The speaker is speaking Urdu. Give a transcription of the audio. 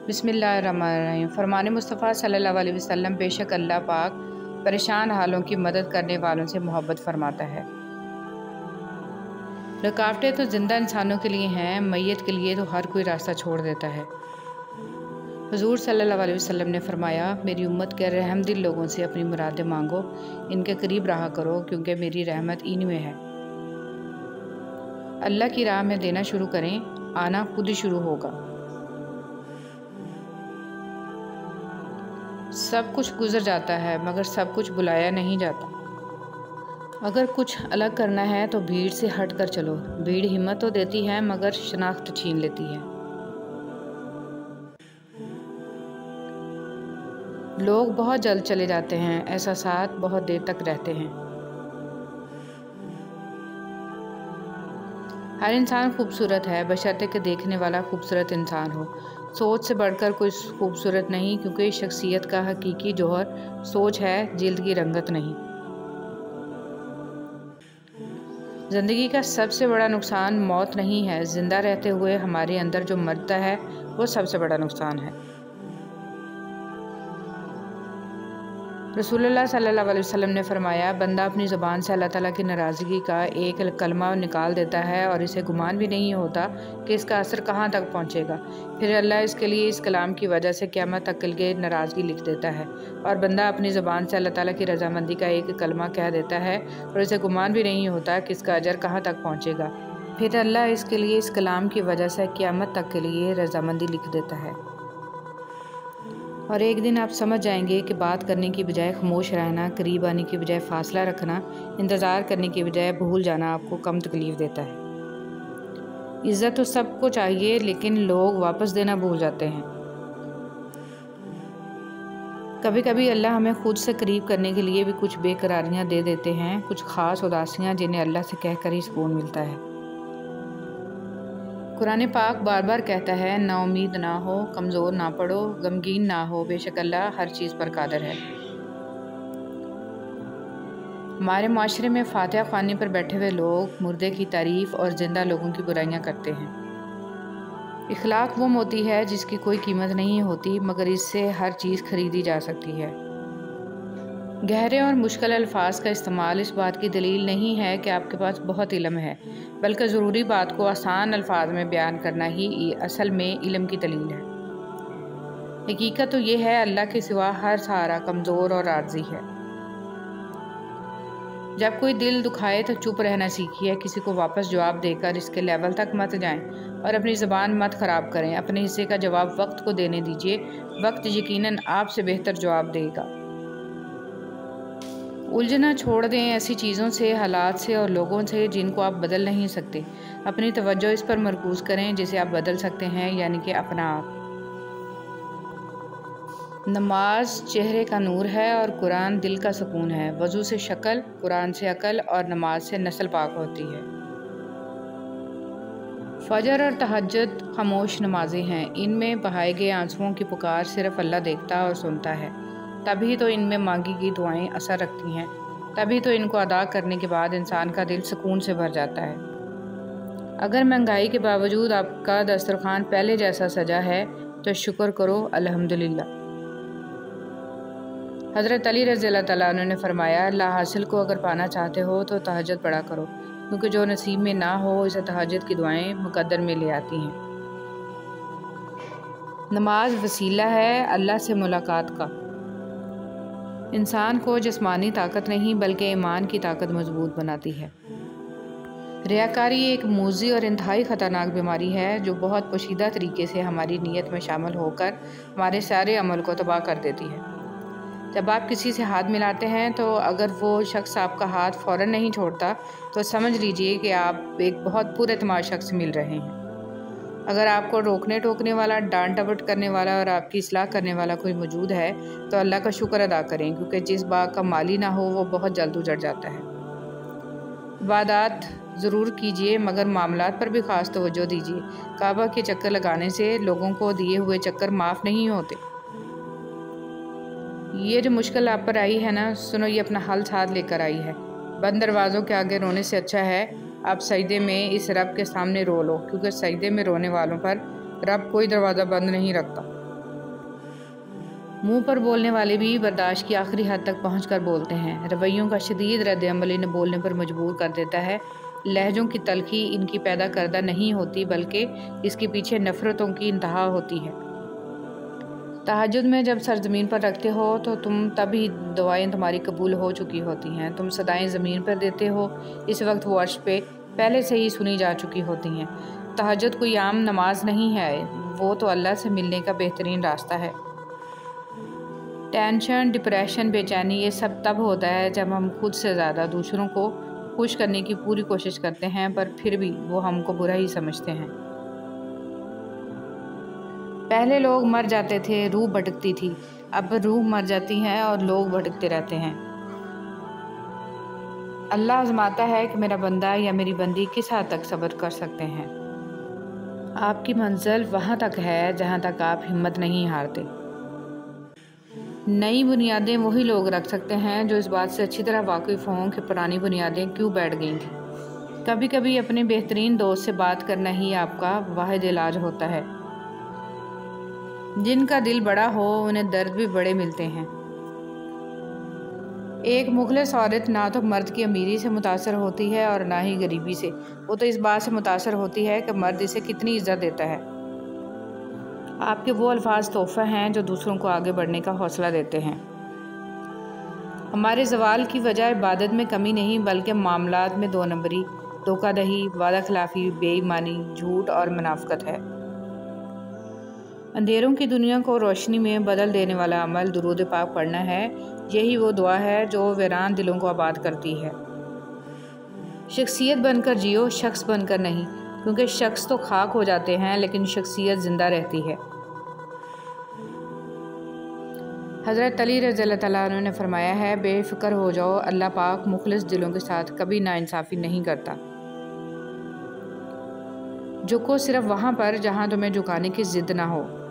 بسم اللہ الرحمن الرحیم۔ فرمان مصطفیٰ صلی اللہ علیہ وسلم، بے شک اللہ پاک پریشان حالوں کی مدد کرنے والوں سے محبت فرماتا ہے۔ رکاوٹیں تو زندہ انسانوں کے لیے ہیں، میت کے لیے تو ہر کوئی راستہ چھوڑ دیتا ہے۔ حضور صلی اللہ علیہ وسلم نے فرمایا، میری امت کے رحم دل لوگوں سے اپنی مرادیں مانگو، ان کے قریب رہا کرو، کیونکہ میری رحمت ان میں ہے۔ اللہ کی راہ میں دینا شروع کریں، آنا خود ہی شروع ہوگا۔ سب کچھ گزر جاتا ہے مگر سب کچھ بلایا نہیں جاتا۔ اگر کچھ الگ کرنا ہے تو بھیڑ سے ہٹ کر چلو۔ بھیڑ ہمت تو دیتی ہے مگر شناخت چھین لیتی ہے۔ لوگ بہت جلد چلے جاتے ہیں، احساسات بہت دیر تک رہتے ہیں۔ ہر انسان خوبصورت ہے، بشرطے کہ دیکھنے والا خوبصورت انسان ہو۔ سوچ سے بڑھ کر کوئی خوبصورت نہیں، کیونکہ شخصیت کا حقیقی جوہر سوچ ہے، جلد کی رنگت نہیں۔ زندگی کا سب سے بڑا نقصان موت نہیں ہے، زندہ رہتے ہوئے ہمارے اندر جو مرتا ہے وہ سب سے بڑا نقصان ہے۔ رسول اللہ صلی اللہ علیہ وسلم نے فرمایا، بندہ اپنی زبان سے اللہ تعالیٰ کی ناراضگی کا ایک کلمہ نکال دیتا ہے اور اسے گمان بھی نہیں ہوتا کہ اس کا اثر کہاں تک پہنچے گا، پھر اللہ اس کے لیے اس کلام کی وجہ سے قیامت تک کے لیے ناراضگی لکھ دیتا ہے۔ اور بندہ اپنی زبان سے اللہ تعالیٰ کی رضامندی کا ایک کلمہ کہہ دیتا ہے اور اسے گمان بھی نہیں ہوتا کہ اس کا اجر کہاں تک پہنچے گا، پھر اللہ اس کے لیے اس کلام کی وجہ سے قیامت تک کے لیے رضامندی لکھ دیتا ہے۔ اور ایک دن آپ سمجھ جائیں گے کہ بات کرنے کی بجائے خاموش رہنا، قریب آنے کی بجائے فاصلہ رکھنا، انتظار کرنے کی بجائے بھول جانا آپ کو کم تکلیف دیتا ہے۔ عزت تو سب کو چاہیے، لیکن لوگ واپس دینا بھول جاتے ہیں۔ کبھی کبھی اللہ ہمیں خود سے قریب کرنے کے لیے بھی کچھ بے قراریاں دے دیتے ہیں، کچھ خاص اداسیاں جنہیں اللہ سے کہہ کر ہی سکون ملتا ہے۔ قرآن پاک بار بار کہتا ہے، نا امید نہ ہو، کمزور نہ پڑو، غمگین نہ ہو، بے شک اللہ ہر چیز پر قادر ہے۔ ہمارے معاشرے میں فاتحہ خوانی پر بیٹھے ہوئے لوگ مردے کی تعریف اور زندہ لوگوں کی برائیاں کرتے ہیں۔ اخلاق وہ موتی ہے جس کی کوئی قیمت نہیں ہوتی، مگر اس سے ہر چیز خریدی جا سکتی ہے۔ گہرے اور مشکل الفاظ کا استعمال اس بات کی دلیل نہیں ہے کہ آپ کے پاس بہت علم ہے، بلکہ ضروری بات کو آسان الفاظ میں بیان کرنا ہی اصل میں علم کی دلیل ہے۔ حقیقت تو یہ ہے، اللہ کے سوا ہر سہارا کمزور اور عاجزی ہے۔ جب کوئی دل دکھائے تو چپ رہنا سیکھیے، کسی کو واپس جواب دے کر اس کے لیول تک مت جائیں اور اپنی زبان مت خراب کریں۔ اپنے حصے کا جواب وقت کو دینے دیجیے، وقت یقیناً آپ سے بہتر جواب دے گا۔ الجھنا چھوڑ دیں ایسی چیزوں سے، حالات سے اور لوگوں سے جن کو آپ بدل نہیں سکتے۔ اپنی توجہ اس پر مرکوز کریں جسے آپ بدل سکتے ہیں، یعنی کہ اپنا آپ۔ نماز چہرے کا نور ہے اور قرآن دل کا سکون ہے۔ وضو سے شکل، قرآن سے عقل اور نماز سے نسل پاک ہوتی ہے۔ فجر اور تہجد خاموش نمازیں ہیں، ان میں بہائے گئے آنسوؤں کی پکار صرف اللہ دیکھتا اور سنتا ہے۔ تبھی تو ان میں مانگی گئی دعائیں اثر رکھتی ہیں، تبھی تو ان کو ادا کرنے کے بعد انسان کا دل سکون سے بھر جاتا ہے۔ اگر مہنگائی کے باوجود آپ کا دسترخوان پہلے جیسا سجا ہے تو شکر کرو، الحمدللہ۔ حضرت علی رضی اللہ تعالیٰ عنہ نے فرمایا، لا حاصل کو اگر پانا چاہتے ہو تو تہجد پڑھا کرو، کیونکہ جو نصیب میں نہ ہو اسے تہجد کی دعائیں مقدر میں لے آتی ہیں۔ نماز وسیلہ ہے اللہ سے ملاقات کا۔ انسان کو جسمانی طاقت نہیں بلکہ ایمان کی طاقت مضبوط بناتی ہے۔ ریاکاری ایک موذی اور انتہائی خطرناک بیماری ہے جو بہت پوشیدہ طریقے سے ہماری نیت میں شامل ہو کر ہمارے سارے عمل کو تباہ کر دیتی ہے۔ جب آپ کسی سے ہاتھ ملاتے ہیں تو اگر وہ شخص آپ کا ہاتھ فوراً نہیں چھوڑتا تو سمجھ لیجئے کہ آپ ایک بہت پر اعتماد شخص سے مل رہے ہیں۔ اگر آپ کو روکنے ٹوکنے والا، ڈانٹ ڈپٹ کرنے والا اور آپ کی اصلاح کرنے والا کوئی موجود ہے تو اللہ کا شکر ادا کریں، کیونکہ جس باغ کا مالی نہ ہو وہ بہت جلد اجڑ جاتا ہے۔ عبادات ضرور کیجیے مگر معاملات پر بھی خاص توجہ دیجیے۔ کعبہ کے چکر لگانے سے لوگوں کو دیے ہوئے چکر معاف نہیں ہوتے۔ یہ جو مشکل آپ پر آئی ہے نا، سنو یہ اپنا حل ساتھ لے کر آئی ہے۔ بند دروازوں کے آگے رونے سے اچھا ہے آپ سجدے میں اس رب کے سامنے رو لو، کیونکہ سجدے میں رونے والوں پر رب کوئی دروازہ بند نہیں رکھتا۔ منہ پر بولنے والے بھی برداشت کی آخری حد تک پہنچ کر بولتے ہیں۔ رویوں کا شدید رد عمل انہیں بولنے پر مجبور کر دیتا ہے۔ لہجوں کی تلخی ان کی پیدا کردہ نہیں ہوتی بلکہ اس کے پیچھے نفرتوں کی انتہا ہوتی ہے۔ تہجد میں جب سر زمین پر رکھتے ہو تو تب ہی دعائیں تمہاری قبول ہو چکی ہوتی ہیں۔ تم صدائیں زمین پر دیتے ہو، اس وقت وہ عرش پہ پہلے سے ہی سنی جا چکی ہوتی ہیں۔ تہجد کوئی عام نماز نہیں ہے، وہ تو اللہ سے ملنے کا بہترین راستہ ہے۔ ٹینشن، ڈپریشن، بے چینی یہ سب تب ہوتا ہے جب ہم خود سے زیادہ دوسروں کو خوش کرنے کی پوری کوشش کرتے ہیں، پر پھر بھی وہ ہم کو برا ہی سمجھتے ہیں۔ پہلے لوگ مر جاتے تھے، روح بھٹکتی تھی، اب روح مر جاتی ہے اور لوگ بھٹکتے رہتے ہیں۔ اللہ آزماتا ہے کہ میرا بندہ یا میری بندی کس حد تک صبر کر سکتے ہیں۔ آپ کی منزل وہاں تک ہے جہاں تک آپ ہمت نہیں ہارتے۔ نئی بنیادیں وہی لوگ رکھ سکتے ہیں جو اس بات سے اچھی طرح واقف ہوں کہ پرانی بنیادیں کیوں بیٹھ گئی تھیں۔ کبھی کبھی اپنے بہترین دوست سے بات کرنا ہی آپ کا واحد علاج ہوتا ہے۔ جن کا دل بڑا ہو انہیں درد بھی بڑے ملتے ہیں۔ ایک مخلص عورت نہ تو مرد کی امیری سے متاثر ہوتی ہے اور نہ ہی غریبی سے، وہ تو اس بات سے متاثر ہوتی ہے کہ مرد اسے کتنی عزت دیتا ہے۔ آپ کے وہ الفاظ تحفہ ہیں جو دوسروں کو آگے بڑھنے کا حوصلہ دیتے ہیں۔ ہمارے زوال کی وجہ عبادت میں کمی نہیں بلکہ معاملات میں دو نمبری، دھوکہ دہی، وعدہ خلافی، بے ایمانی، جھوٹ اور منافقت ہے۔ اندھیروں کی دنیا کو روشنی میں بدل دینے والا عمل درود پاک پڑھنا ہے۔ یہی وہ دعا ہے جو ویران دلوں کو آباد کرتی ہے۔ شخصیت بن کر جیو، شخص بن کر نہیں، کیونکہ شخص تو خاک ہو جاتے ہیں لیکن شخصیت زندہ رہتی ہے۔ حضرت علی رضی اللہ تعالیٰ عنہ نے فرمایا ہے، بے فکر ہو جاؤ، اللہ پاک مخلص دلوں کے ساتھ کبھی ناانصافی نہیں کرتا۔ جھکو صرف وہاں پر جہاں تمہیں جھکانے کی ضد نہ ہو۔